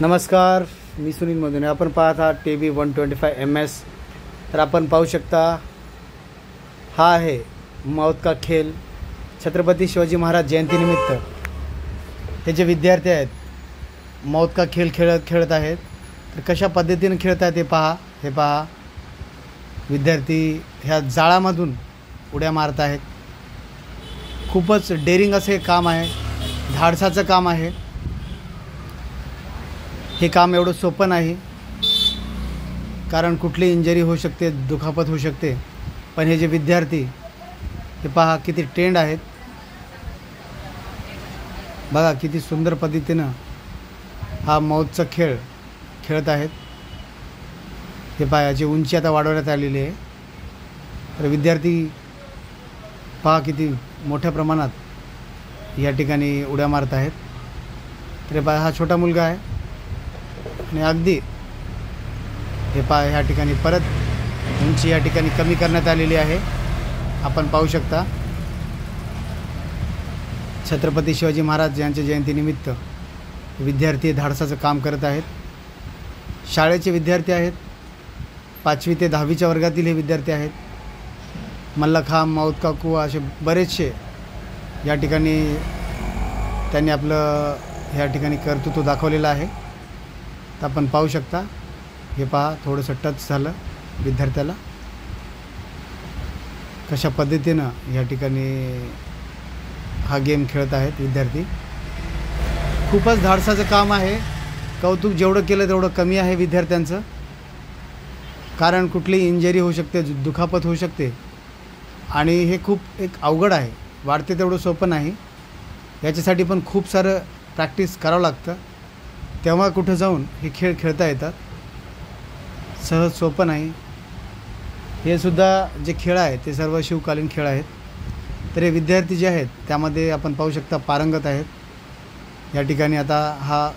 नमस्कार, मी सुनील मधुने. आपण पाहत आहात TB 125MS. तर आपण पाहू शकता, हा आहे मौत का खेल. छत्रपती शिवाजी महाराज जयंतीनिमित्त हे जे विद्यार्थी आहेत मौत का खेल खेळत आहेत. तर कशा पद्धतीने खेळत आहेत हे पहा. विद्यार्थी ह्या जाळामधून उड्या मारत आहेत. खूपच डेअरिंग असं हे काम आहे, धाडसाचं काम आहे. हे काम एवढं सोपं नाही, कारण कुठली इंजरी होऊ शकते, दुखापत होऊ शकते. पण हे जे विद्यार्थी हे पहा किती ट्रेंड आहेत. बघा किती सुंदर पद्धतीनं हा मौतचा खेळ खेळत आहेत. हे पहा, याची उंची आता वाढवण्यात आलेली आहे. तर विद्यार्थी पहा किती मोठ्या प्रमाणात या ठिकाणी उड्या मारत आहेत. तर पहा, हा छोटा मुलगा आहे आणि अगदी हे पहा, ह्या ठिकाणी परत उंची या ठिकाणी कमी करण्यात आलेली आहे. आपण पाहू शकता, छत्रपती शिवाजी महाराज यांच्या जयंतीनिमित्त विद्यार्थी धाडसाचं काम करत आहेत. शाळेचे विद्यार्थी आहेत, 5वी ते 10वीच्या वर्गातील हे विद्यार्थी आहेत. मल्लखांब, मौत का कुआं असे बरेचसे या ठिकाणी त्यांनी आपलं ह्या ठिकाणी कर्तृत्व दाखवलेलं आहे. तर आपण पाहू शकता, हे पहा थोडंसं टच झालं विद्यार्थ्याला. कशा पद्धतीनं या ठिकाणी हा गेम खेळत आहेत विद्यार्थी. खूपच धाडसाचं काम आहे. कौतुक जेवढं केलं तेवढं कमी आहे विद्यार्थ्यांचं, कारण कुठली इंजरी होऊ शकते, दुखापत होऊ शकते. आणि हे खूप एक अवघड आहे, वाढते तेवढं सोपं नाही. याच्यासाठी पण खूप सारं प्रॅक्टिस करावं लागतं, तेव्हा कुठं जाऊन हे खेळ खेळता येतात. सहज सोपं नाही. हे सुद्धा जे खेळ आहेत ते सर्व शिवकालीन खेळ आहेत. तर हे विद्यार्थी जे आहेत त्यामध्ये आपण पाहू शकता पारंगत आहेत. या ठिकाणी आता हा